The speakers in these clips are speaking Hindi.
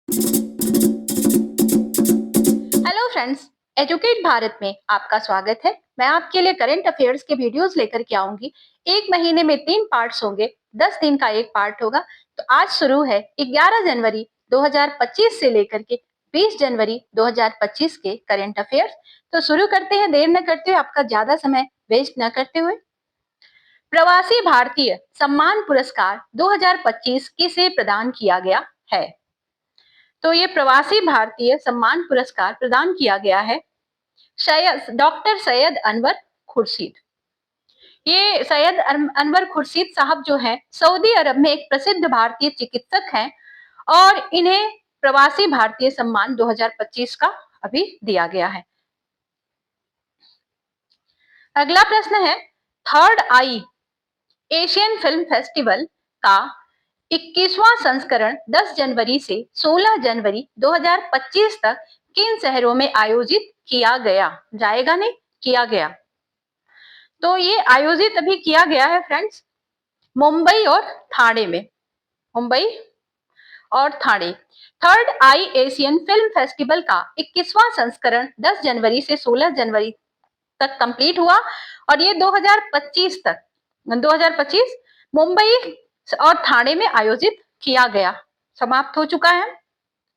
हेलो फ्रेंड्स, एजुकेट भारत में आपका स्वागत है। मैं आपके लिए करंट अफेयर्स के वीडियोस लेकर के आऊंगी। एक महीने में 3 पार्ट्स होंगे, 10 दिन का एक पार्ट होगा। तो आज शुरू है 11 जनवरी 2025 से लेकर के 20 जनवरी 2025 के करंट अफेयर्स। तो शुरू करते हैं, देर न करते हुए, आपका ज्यादा समय वेस्ट न करते हुए। प्रवासी भारतीय सम्मान पुरस्कार 2025 किसे प्रदान किया गया है? तो ये प्रवासी भारतीय सम्मान पुरस्कार प्रदान किया गया है डॉक्टर सैयद अनवर खुर्शीद। ये सैयद अनवर खुर्शीद साहब जो है सऊदी अरब में एक प्रसिद्ध भारतीय चिकित्सक हैं और इन्हें प्रवासी भारतीय सम्मान 2025 का अभी दिया गया है। अगला प्रश्न है, थर्ड आई एशियन फिल्म फेस्टिवल का 21वां संस्करण 10 जनवरी से 16 जनवरी 2025 तक किन शहरों में आयोजित किया जाएगा नहीं किया गया? तो ये आयोजित अभी किया गया है फ्रेंड्स, मुंबई और ठाणे में। मुंबई और ठाणे। थर्ड आई एशियन फिल्म फेस्टिवल का 21वां संस्करण 10 जनवरी से 16 जनवरी तक कंप्लीट हुआ और ये 2025 मुंबई और ठाणे में आयोजित किया गया, समाप्त हो चुका है।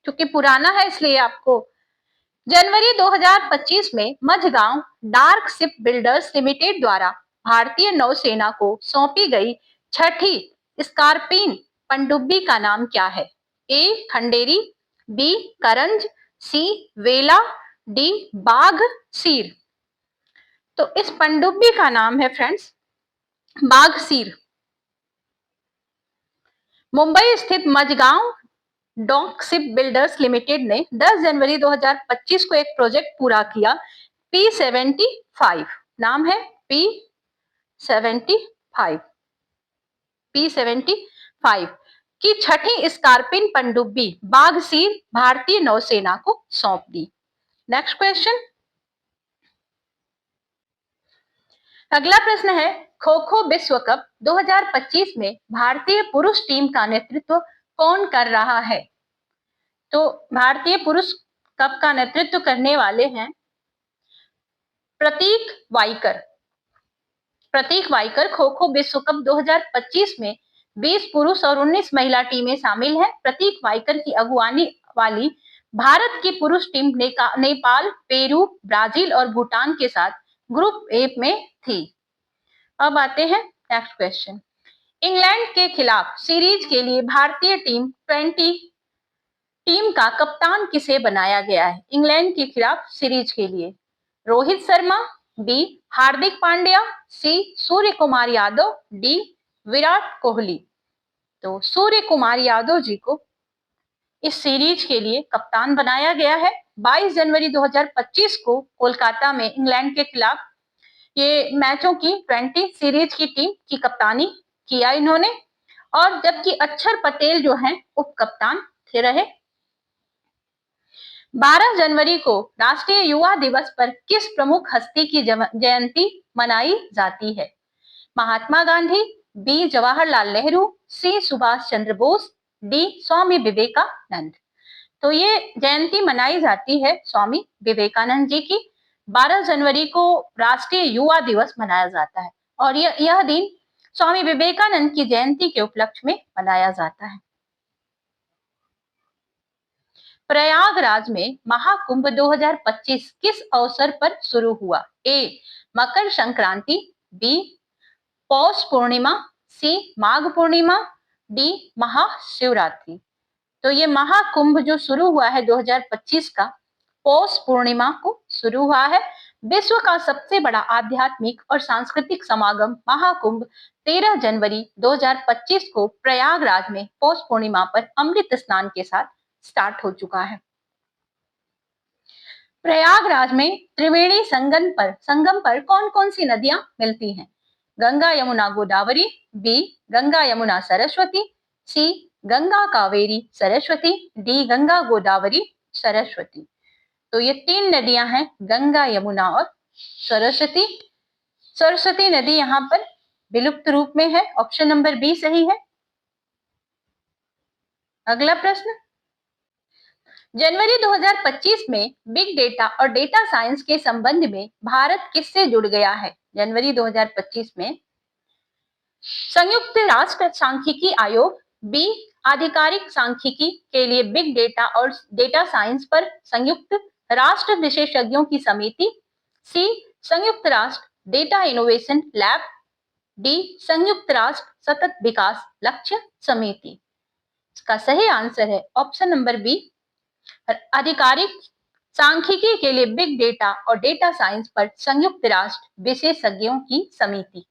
क्योंकि पुराना है इसलिए आपको जनवरी 2025 में Mazagaon dock ship builders limited द्वारा भारतीय नौसेना को सौंपी गई छठी स्कॉर्पियन पनडुब्बी का नाम क्या है? ए खंडेरी, बी करंज, सी वेला, डी बाघ सीर। तो इस पनडुब्बी का नाम है फ्रेंड्स बाघ सीर। मुंबई स्थित Mazagaon dock ship builders limited ने 10 जनवरी 2025 को एक प्रोजेक्ट पूरा किया। P75 नाम है P75 P75 की छठी स्कॉर्पियन पनडुब्बी बाघ सीर भारतीय नौसेना को सौंप दी। Next question. अगला प्रश्न है, खो खो विश्व कप 2025 में भारतीय पुरुष टीम का नेतृत्व कौन कर रहा है? तो भारतीय पुरुष कप का नेतृत्व करने वाले हैं प्रतीक वाइकर। प्रतीक वाइकर खो खो विश्व कप 2025 में 20 पुरुष और 19 महिला टीमें शामिल हैं। प्रतीक वाइकर की अगुवानी वाली भारत की पुरुष टीम नेपाल, पेरू, ब्राजील और भूटान के साथ ग्रुप ए में थी। अब आते हैं नेक्स्ट क्वेश्चन। इंग्लैंड के खिलाफ सीरीज के लिए भारतीय टीम का कप्तान किसे बनाया गया है? इंग्लैंड के खिलाफ सीरीज के लिए रोहित शर्मा, बी हार्दिक पांड्या, सी सूर्य कुमार यादव, डी विराट कोहली। तो सूर्य कुमार यादव जी को इस सीरीज के लिए कप्तान बनाया गया है। 22 जनवरी 2025 को कोलकाता में इंग्लैंड के खिलाफ ये मैचों की 20 सीरीज की टीम की कप्तानी किया इन्होंने, और जबकि अक्षर पटेल जो हैं उप कप्तान थे रहे। 12 जनवरी को राष्ट्रीय युवा दिवस पर किस प्रमुख हस्ती की जयंती मनाई जाती है? महात्मा गांधी, बी जवाहरलाल नेहरू, सी सुभाष चंद्र बोस, डी स्वामी विवेकानंद। तो ये जयंती मनाई जाती है स्वामी विवेकानंद जी की। 12 जनवरी को राष्ट्रीय युवा दिवस मनाया जाता है और यह दिन स्वामी विवेकानंद की जयंती के उपलक्ष्य में मनाया जाता है। प्रयागराज में महाकुंभ 2025 किस अवसर पर शुरू हुआ? ए मकर संक्रांति, बी पौष पूर्णिमा, सी माघ पूर्णिमा, डी महाशिवरात्रि। तो ये महाकुंभ जो शुरू हुआ है 2025 का पौष पूर्णिमा को शुरू हुआ है। विश्व का सबसे बड़ा आध्यात्मिक और सांस्कृतिक समागम महाकुंभ 13 जनवरी 2025 को प्रयागराज में पौष पूर्णिमा पर अमृत स्नान के साथ स्टार्ट हो चुका है। प्रयागराज में त्रिवेणी संगम पर कौन कौन सी नदियां मिलती हैं? गंगा यमुना गोदावरी, बी गंगा यमुना सरस्वती, सी गंगा कावेरी सरस्वती, डी गंगा गोदावरी सरस्वती। तो ये 3 नदियां हैं, गंगा यमुना और सरस्वती। सरस्वती नदी यहाँ पर विलुप्त रूप में है, ऑप्शन नंबर बी सही है। अगला प्रश्न, जनवरी 2025 में बिग डेटा और डेटा साइंस के संबंध में भारत किससे जुड़ गया है? जनवरी 2025 में संयुक्त राष्ट्र सांख्यिकी आयोग, बी आधिकारिक सांख्यिकी के लिए बिग डेटा और डेटा साइंस पर संयुक्त राष्ट्र विशेषज्ञों की समिति, सी संयुक्त राष्ट्र डेटा इनोवेशन लैब, डी संयुक्त राष्ट्र सतत विकास लक्ष्य समिति। इसका सही आंसर है ऑप्शन नंबर बी, आधिकारिक सांख्यिकी के लिए बिग डेटा और डेटा साइंस पर संयुक्त राष्ट्र विशेषज्ञों की समिति।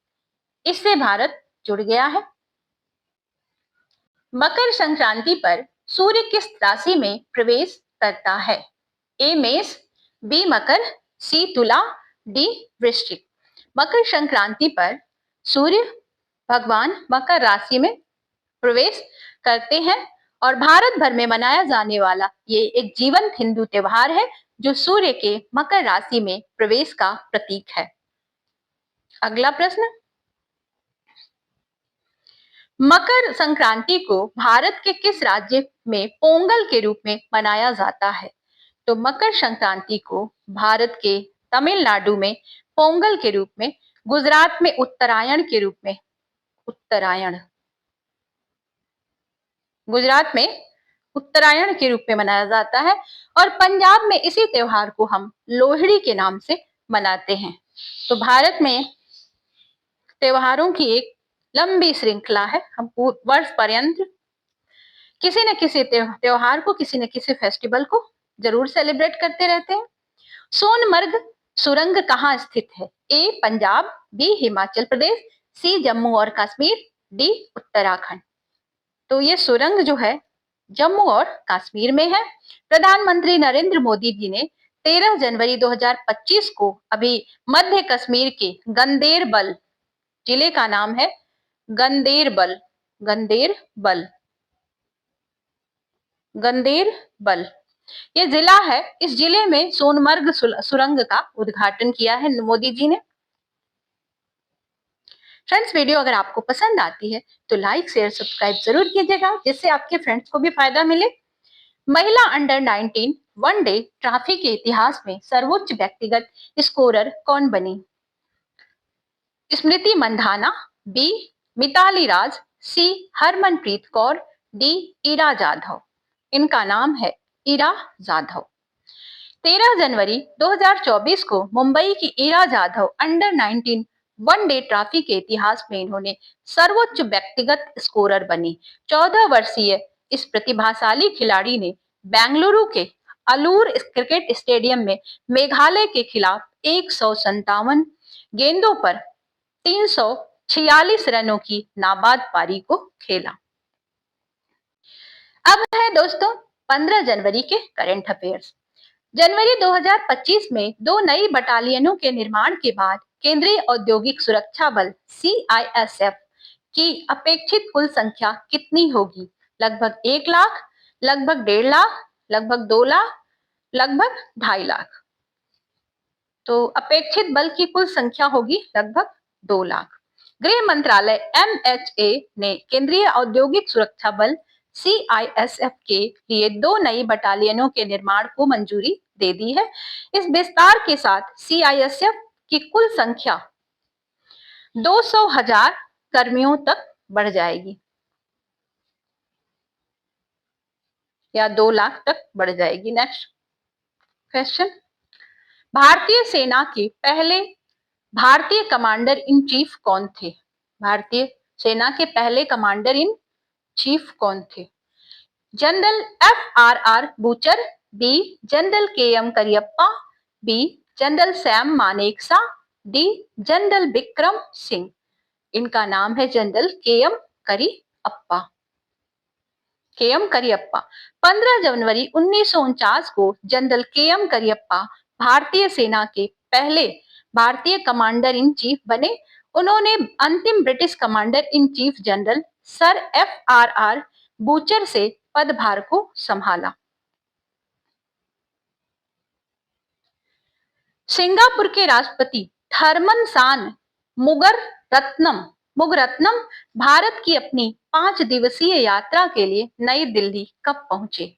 इससे भारत जुड़ गया है। मकर संक्रांति पर सूर्य किस राशि में प्रवेश करता है? ए मेष, बी मकर, सी तुला, डी वृश्चिक। मकर संक्रांति पर सूर्य भगवान मकर राशि में प्रवेश करते हैं और भारत भर में मनाया जाने वाला ये एक जीवंत हिंदू त्योहार है जो सूर्य के मकर राशि में प्रवेश का प्रतीक है। अगला प्रश्न, मकर संक्रांति को भारत के किस राज्य में पोंगल के रूप में मनाया जाता है? तो मकर संक्रांति को भारत के तमिलनाडु में पोंगल के रूप में, गुजरात में उत्तरायण के रूप में, गुजरात में उत्तरायण के रूप में मनाया जाता है और पंजाब में इसी त्योहार को हम लोहड़ी के नाम से मनाते हैं। तो भारत में त्योहारों की एक लंबी श्रृंखला है। हम वर्ष पर्यंत किसी न किसी त्योहार को, किसी न किसी फेस्टिवल को जरूर सेलिब्रेट करते रहते हैं। सोनमर्ग सुरंग कहाँ स्थित है? ए पंजाब, बी हिमाचल प्रदेश, सी जम्मू और कश्मीर, डी उत्तराखंड। तो ये सुरंग जो है जम्मू और कश्मीर में है। प्रधानमंत्री नरेंद्र मोदी जी ने 13 जनवरी 2025 को अभी मध्य कश्मीर के गंदेरबल जिले का नाम है गंदेरबल, गंदेरबल ये जिला है। इस जिले में सोनमर्ग सुरंग का उद्घाटन किया है मोदी जी ने। फ्रेंड्स, वीडियो अगर आपको पसंद आती है तो लाइक शेयर सब्सक्राइब जरूर कीजिएगा जिससे आपके फ्रेंड्स को भी फायदा मिले। महिला अंडर 19 वनडे ट्रॉफी के इतिहास में सर्वोच्च व्यक्तिगत स्कोरर कौन बनी? स्मृति मंधाना, बी मिताली राज, सी हरमनप्रीत कौर, डी ईरा जाधव। इनका नाम है ईरा जाधव। 13 जनवरी 2024 को मुंबई की Ira Jadhav under 19 one day trophy के इतिहास में इन्होंने सर्वोच्च व्यक्तिगत स्कोरर बनी। 14 वर्षीय इस प्रतिभाशाली खिलाड़ी ने बेंगलुरु के अलूर क्रिकेट स्टेडियम में मेघालय के खिलाफ 157 गेंदों पर 346 रनों की नाबाद पारी को खेला। अब है दोस्तों 15 जनवरी के करंट अफेयर्स। जनवरी 2025 में 2 नई बटालियनों के निर्माण के बाद केंद्रीय औद्योगिक सुरक्षा बल CISF की अपेक्षित कुल संख्या कितनी होगी? लगभग 1 लाख, लगभग 1.5 लाख, लगभग 2 लाख, लगभग 2.5 लाख। तो अपेक्षित बल की कुल संख्या होगी लगभग 2 लाख। गृह मंत्रालय MHA ने केंद्रीय औद्योगिक सुरक्षा बल CISF के लिए 2 नई बटालियनों के निर्माण को मंजूरी दे दी है। इस विस्तार के साथ CISF की कुल संख्या 200,000 कर्मियों तक बढ़ जाएगी या 2 लाख तक बढ़ जाएगी। नेक्स्ट क्वेश्चन, भारतीय सेना के पहले भारतीय कमांडर इन चीफ कौन थे? भारतीय सेना के पहले कमांडर इन चीफ कौन थे? General FRR Bucher, B general KM Cariappa, B general Sam Manekshaw, D general Vikram Singh. इनका नाम है जनरल KM करियप्पा। 15 जनवरी 1949 को जनरल KM करियप्पा भारतीय सेना के पहले भारतीय कमांडर इन चीफ बने। उन्होंने अंतिम British commander in chief general sir FRR butcher से पदभार को संभाला। सिंगापुर के राष्ट्रपति थरमनसान मुगरत्नम भारत की अपनी 5 दिवसीय यात्रा के लिए नई दिल्ली कब पहुंचे?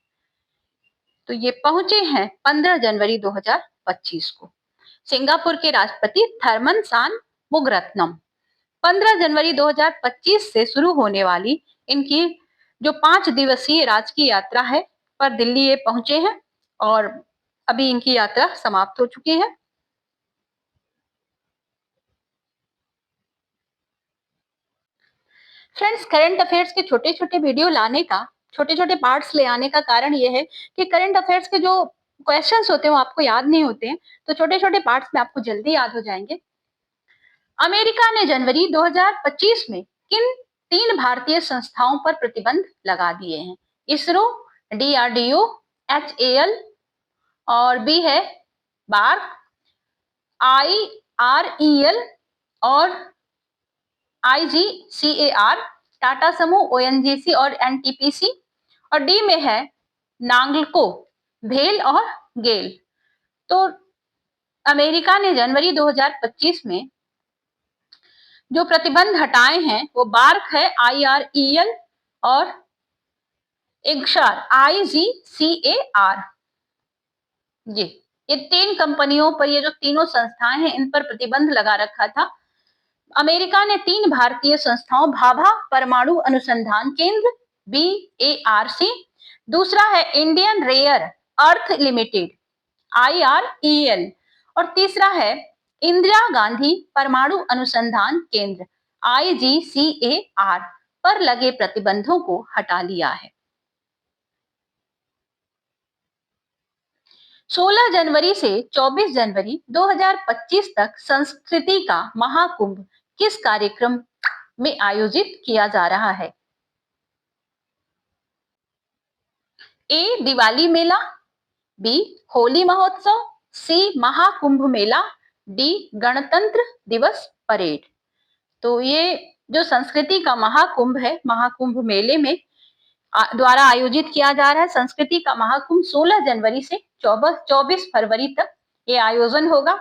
तो ये पहुंचे हैं 15 जनवरी 2025 को। सिंगापुर के राष्ट्रपति थरमन सान मुगरत्नम 15 जनवरी 2025 से शुरू होने वाली इनकी जो 5 दिवसीय राजकीय यात्रा है पर दिल्ली ये पहुंचे हैं और अभी इनकी यात्रा समाप्त हो चुकी है। फ्रेंड्स, करंट अफेयर्स के छोटे छोटे वीडियो लाने का, छोटे छोटे पार्ट्स ले आने का कारण ये है कि करंट अफेयर्स के जो क्वेश्चंस होते हैं वो आपको याद नहीं होते हैं, तो छोटे छोटे पार्ट्स में आपको जल्दी याद हो जाएंगे। अमेरिका ने जनवरी 2025 में किन 3 भारतीय संस्थाओं पर प्रतिबंध लगा दिए हैं? इसरो, डीआरडीओ, एचएएल और बी है बार्क, आईआरईएल और आईजीसीएआर, टाटा समूह, ओएनजीसी और एनटीपीसी, और डी में है नांगलको, भेल और गेल। तो अमेरिका ने जनवरी 2025 में जो प्रतिबंध हटाए हैं वो बार्क है, आईआरईएल और इग्शार, आईजीसीएआर। ये 3 कंपनियों पर, ये जो तीनों संस्थाएं हैं इन पर प्रतिबंध लगा रखा था। अमेरिका ने 3 भारतीय संस्थाओं, भाभा परमाणु अनुसंधान केंद्र BARC, दूसरा है Indian rare earth limited IREL और तीसरा है इंदिरा गांधी परमाणु अनुसंधान केंद्र IGCAR पर लगे प्रतिबंधों को हटा लिया है। 16 जनवरी से 24 जनवरी 2025 तक संस्कृति का महाकुंभ किस कार्यक्रम में आयोजित किया जा रहा है? ए दिवाली मेला, बी होली महोत्सव, सी महाकुंभ मेला, डी गणतंत्र दिवस परेड। तो ये जो संस्कृति का महाकुंभ है, महाकुंभ मेले में द्वारा आयोजित किया जा रहा है। संस्कृति का महाकुंभ 16 जनवरी से 24 फरवरी तक ये आयोजन होगा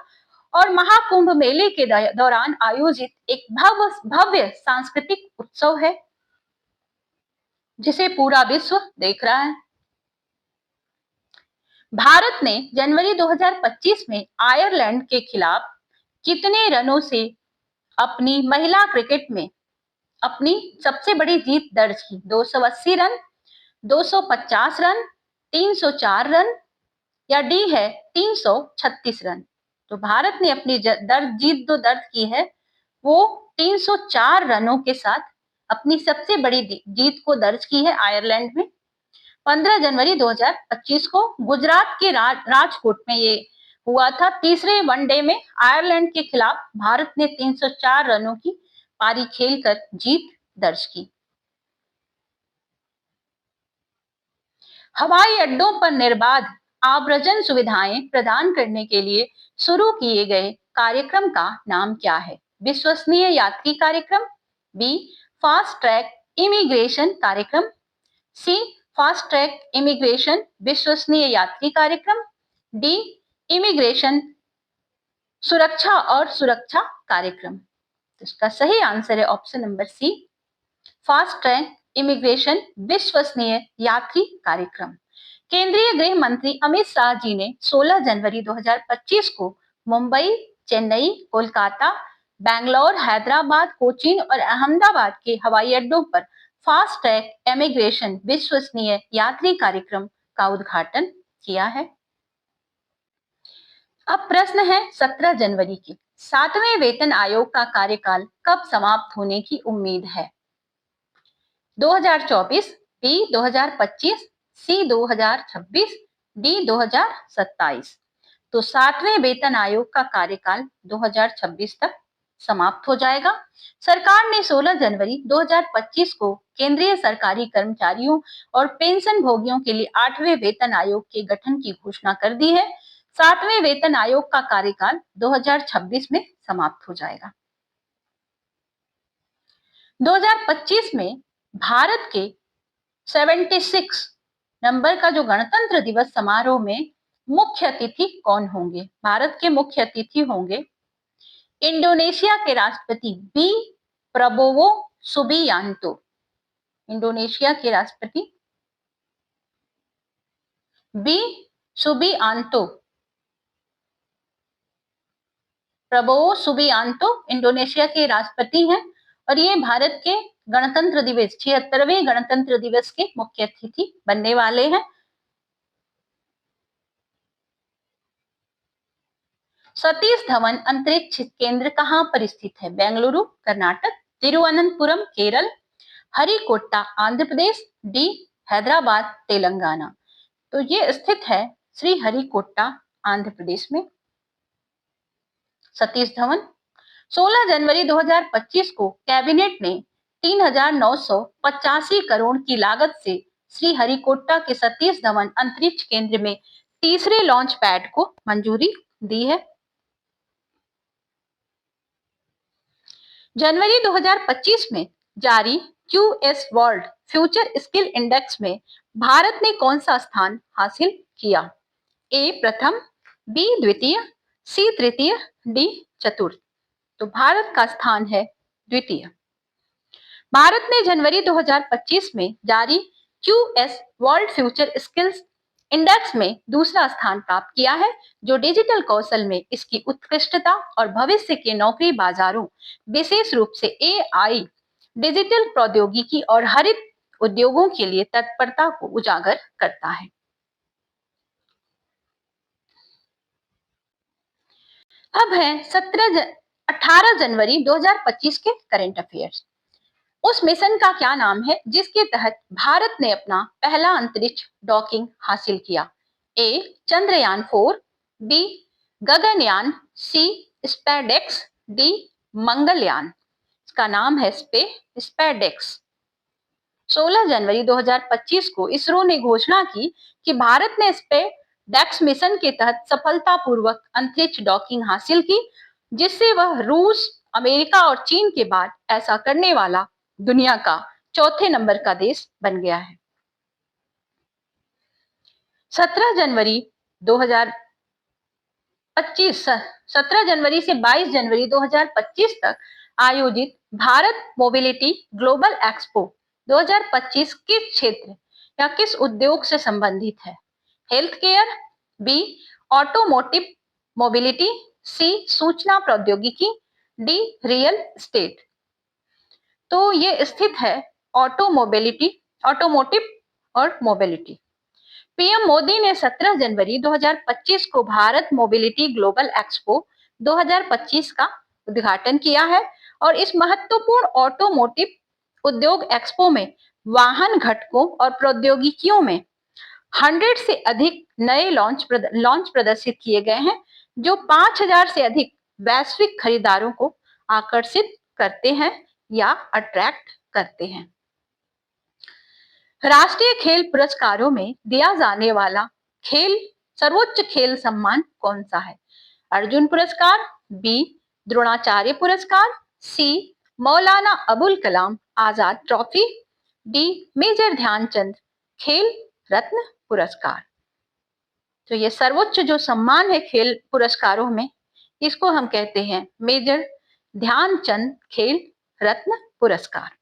और महाकुंभ मेले के दौरान आयोजित एक भव्य सांस्कृतिक उत्सव है जिसे पूरा विश्व देख रहा है। भारत ने जनवरी 2025 में आयरलैंड के खिलाफ कितने रनों से अपनी महिला क्रिकेट में अपनी सबसे बड़ी जीत दर्ज की? 280 रन, 250 रन, 304 रन या डी है 336 रन। तो भारत ने अपनी जीत जो दर्ज की है वो 304 रनों के साथ अपनी सबसे बड़ी जीत को दर्ज की है आयरलैंड में। 15 जनवरी 2025 को गुजरात के राजकोट में ये हुआ था। तीसरे वनडे में आयरलैंड के खिलाफ भारत ने 304 रनों की पारी खेलकर जीत दर्ज की। हवाई अड्डों पर निर्बाध आव्रजन सुविधाएं प्रदान करने के लिए शुरू किए गए कार्यक्रम का नाम क्या है? विश्वसनीय यात्री कार्यक्रम, बी फास्ट ट्रैक इमिग्रेशन कार्यक्रम, सी फास्ट ट्रैक इमिग्रेशन विश्वसनीय यात्री कार्यक्रम, डी इमिग्रेशन सुरक्षा और सुरक्षा कार्यक्रम। तो इसका सही आंसर है option number C, fast track immigration विश्वसनीय यात्री कार्यक्रम। केंद्रीय गृह मंत्री अमित शाह जी ने 16 जनवरी 2025 को मुंबई, चेन्नई, कोलकाता, बेंगलोर, हैदराबाद, कोचीन और अहमदाबाद के हवाई अड्डों पर फास्ट ट्रैक इमिग्रेशन विश्वसनीय यात्री कार्यक्रम का उद्घाटन किया है। अब प्रश्न है 17 जनवरी की, 7वें वेतन आयोग का कार्यकाल कब समाप्त होने की उम्मीद है? 2024, बी 2025, सी 2026, डी 2027। तो 7वें वेतन आयोग का कार्यकाल 2026 तक समाप्त हो जाएगा। सरकार ने 16 जनवरी 2025 को केंद्रीय सरकारी कर्मचारियों और पेंशन भोगियों के लिए 8वें वेतन आयोग के गठन की घोषणा कर दी है। 7वें वेतन आयोग का कार्यकाल 2026 में समाप्त हो जाएगा। 2025 में भारत के 76 नंबर का जो गणतंत्र दिवस समारोह में मुख्य अतिथि कौन होंगे? भारत के मुख्य अतिथि होंगे इंडोनेशिया के राष्ट्रपति बी प्रबोवो सुबियांतो। इंडोनेशिया के राष्ट्रपति B Subianto, Prabowo Subianto Indonesia के राष्ट्रपति हैं और ये भारत के गणतंत्र दिवस 76वें गणतंत्र दिवस के मुख्य अतिथि बनने वाले हैं। सतीश धवन अंतरिक्ष केंद्र कहाँ पर स्थित है? बेंगलुरु कर्नाटक, तिरुवनंतपुरम केरल, हरिकोटा आंध्र प्रदेश, डी हैदराबाद तेलंगाना। तो ये स्थित है श्री हरिकोटा आंध्र प्रदेश में। सतीश धवन 16 जनवरी 2025 को कैबिनेट ने 3,985 करोड़ की लागत से श्री हरिकोटा के सतीश धवन अंतरिक्ष केंद्र में तीसरे लॉन्च पैड को मंजूरी दी है। जनवरी 2025 में जारी QS world future skill index में भारत ने कौन सा स्थान हासिल किया? ए प्रथम, बी द्वितीय, सी तृतीय, डी चतुर्थ। तो भारत का स्थान है द्वितीय। भारत ने जनवरी 2025 में जारी QS world future skills index में दूसरा स्थान प्राप्त किया है, जो डिजिटल कौशल में इसकी उत्कृष्टता और भविष्य के नौकरी बाजारों, विशेष रूप से एआई, डिजिटल प्रौद्योगिकी और हरित उद्योगों के लिए तत्परता को उजागर करता है। अब है 18 जनवरी 2025 के करंट अफेयर्स। उस मिशन का क्या नाम है जिसके तहत भारत ने अपना पहला अंतरिक्ष डॉकिंग हासिल किया? ए चंद्रयान 4, बी गगनयान, सी स्पेडेक्स, डी मंगलयान। इसका नाम है स्पेडेक्स। 16 जनवरी 2025 को इसरो ने घोषणा की कि भारत ने स्पेडेक्स मिशन के तहत सफलतापूर्वक अंतरिक्ष डॉकिंग हासिल की, जिससे वह रूस, अमेरिका और चीन के बाद ऐसा करने वाला दुनिया का चौथे नंबर का देश बन गया है। 17 जनवरी 2025 17 जनवरी से 22 जनवरी 2025 तक आयोजित भारत मोबिलिटी ग्लोबल एक्सपो 2025 किस क्षेत्र या किस उद्योग से संबंधित है? Health care, B automotive mobility, C सूचना प्रौद्योगिकी, डी रियल एस्टेट। तो ये स्थित है ऑटोमोटिव और मोबिलिटी। पीएम मोदी ने 17 जनवरी 2025 को भारत मोबिलिटी ग्लोबल एक्सपो 2025 का उद्घाटन किया है और इस महत्वपूर्ण ऑटोमोटिव उद्योग एक्सपो में वाहन घटकों और प्रौद्योगिकियों में 100 से अधिक नए लॉन्च प्रदर्शित किए गए हैं, जो 5,000 से अधिक वैश्विक खरीदारों को आकर्षित करते हैं या अट्रैक्ट करते हैं। राष्ट्रीय खेल पुरस्कारों में दिया जाने वाला सर्वोच्च खेल सम्मान कौन सा है? अर्जुन पुरस्कार, बी द्रोणाचार्य पुरस्कार, सी Maulana Abul Kalam Azad trophy, D major Dhyanchand खेल रत्न पुरस्कार। तो ये सर्वोच्च जो सम्मान है खेल पुरस्कारों में, इसको हम कहते हैं मेजर ध्यानचंद खेल रत्न पुरस्कार।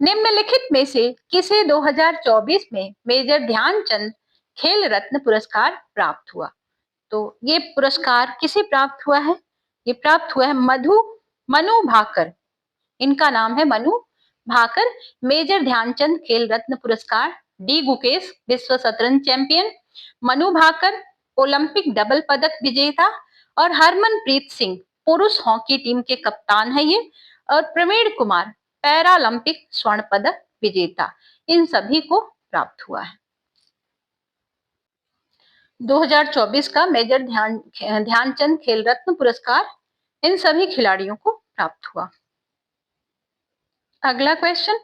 निम्नलिखित में से किसे 2024 में मेजर ध्यानचंद खेल रत्न पुरस्कार प्राप्त हुआ? तो ये पुरस्कार किसे प्राप्त हुआ है? ये प्राप्त हुआ है मनु भाकर। इनका नाम है मनु भाकर। मेजर ध्यानचंद खेल रत्न पुरस्कार डी गुकेश विश्व शतरंज champion, Manu Bhaker Olympic double पदक विजेता और हरमनप्रीत सिंह पुरुष हॉकी टीम के कप्तान है ये, और प्रवीण कुमार पैरालंपिक स्वर्ण पदक विजेता, इन सभी को प्राप्त हुआ है। 2024 का मेजर ध्यानचंद खेल रत्न पुरस्कार इन सभी खिलाड़ियों को प्राप्त हुआ। अगला क्वेश्चन,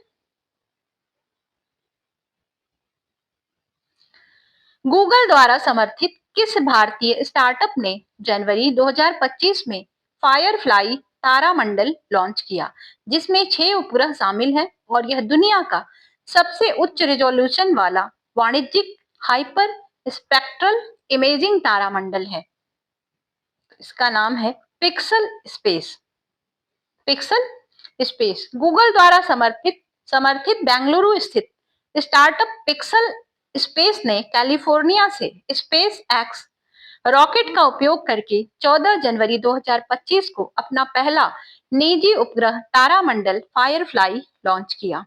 गूगल द्वारा समर्थित किस भारतीय स्टार्टअप ने जनवरी 2025 में फायरफ्लाई तारामंडल लॉन्च किया, जिसमें 6 उपग्रह शामिल हैं और यह दुनिया का सबसे उच्च रिजोल्यूशन वाला वाणिज्यिक हाइपर स्पेक्ट्रल इमेजिंग तारामंडल है? इसका नाम है पिक्सल स्पेस। गूगल द्वारा समर्थित बेंगलुरु स्थित स्टार्टअप पिक्सल स्पेस ने कैलिफोर्निया से स्पेस एक्स रॉकेट का उपयोग करके 14 जनवरी 2025 को अपना पहला निजी उपग्रह तारामंडल फायरफ्लाई लॉन्च किया।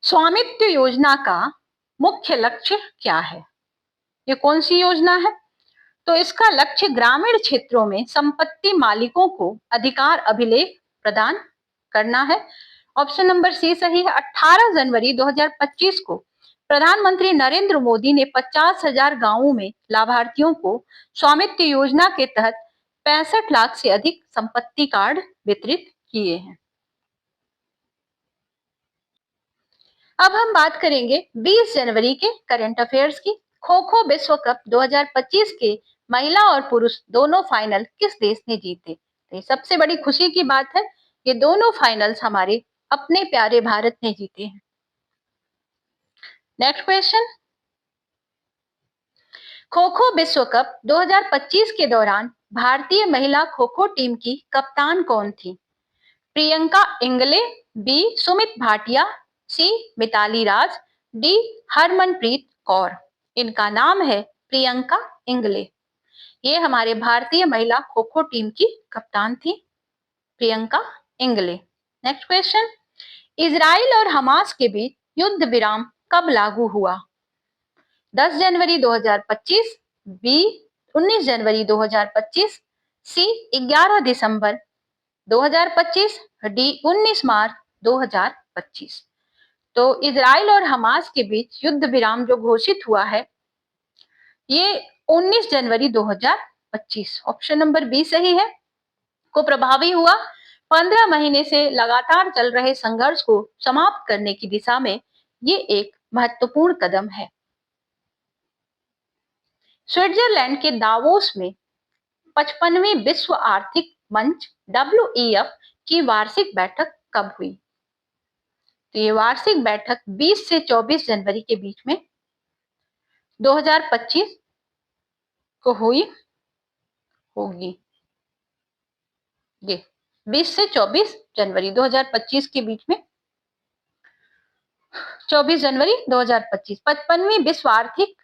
स्वामित्व योजना का मुख्य लक्ष्य क्या है? ये कौन सी योजना है? तो इसका लक्ष्य ग्रामीण क्षेत्रों में संपत्ति मालिकों को अधिकार अभिलेख प्रदान करना है। ऑप्शन नंबर सी सही है। 18 जनवरी 2025 को प्रधानमंत्री नरेंद्र मोदी ने 50,000 गांवों में लाभार्थियों को स्वामित्व योजना के तहत 65 लाख से अधिक संपत्ति कार्ड वितरित किए हैं। अब हम बात करेंगे 20 जनवरी के करंट अफेयर्स की। खो खो विश्व कप 2025 के महिला और पुरुष दोनों फाइनल किस देश ने जीते? तो ये सबसे बड़ी खुशी की बात है, ये दोनों फाइनल्स हमारे अपने प्यारे भारत ने जीते हैं। नेक्स्ट क्वेश्चन, खो खो विश्व कप 2025 के दौरान भारतीय महिला खो खो टीम की कप्तान कौन थी? प्रियंका इंगले, बी सुमित भाटिया, सी मिताली राज, डी हरमनप्रीत कौर। इनका नाम है प्रियंका इंगले। ये हमारे भारतीय महिला खो खो टीम की कप्तान थी, Priyanka Ingle. Next question, Israel और हमास के बीच युद्ध विराम कब लागू हुआ? 10 जनवरी 2025, बी 19 जनवरी 2025, सी 11 दिसंबर 2025, डी 19 मार्च 2025। तो इजराइल और हमास के बीच युद्ध विराम जो घोषित हुआ है ये 19 जनवरी 2025, ऑप्शन नंबर बी सही है, को प्रभावी हुआ। 15 महीने से लगातार चल रहे संघर्ष को समाप्त करने की दिशा में ये एक महत्वपूर्ण कदम है। स्विट्जरलैंड के दावोस में 55वीं विश्व आर्थिक मंच WEF की वार्षिक बैठक कब हुई? तो ये वार्षिक बैठक 20 से 24 जनवरी के बीच में 2025 को हुई होगी। ये 20 से 24 जनवरी 2025 के बीच में 24 जनवरी 2025 55वीं विश्व आर्थिक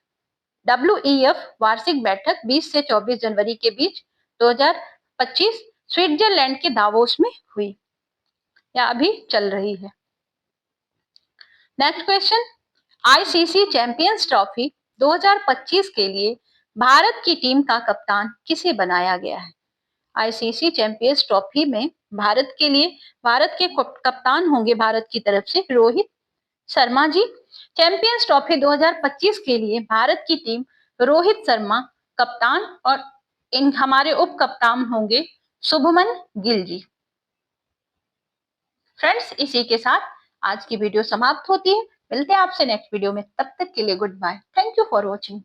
WEF वार्षिक बैठक 20 से 24 जनवरी के बीच 2025 स्विट्जरलैंड के दावोस में हुई या अभी चल रही है। Next question, ICC champions trophy 2025 के लिए भारत की टीम का कप्तान किसे बनाया गया है? ICC चैंपियंस ट्रॉफी में भारत के लिए भारत के कप्तान होंगे भारत की तरफ से रोहित शर्मा जी। चैंपियंस ट्रॉफी 2025 के लिए भारत की टीम रोहित शर्मा कप्तान और इन हमारे उप कप्तान होंगे शुभमन गिल जी। फ्रेंड्स, इसी के साथ आज की वीडियो समाप्त होती है। मिलते हैं आपसे नेक्स्ट वीडियो में, तब तक के लिए goodbye. Thank you for watching.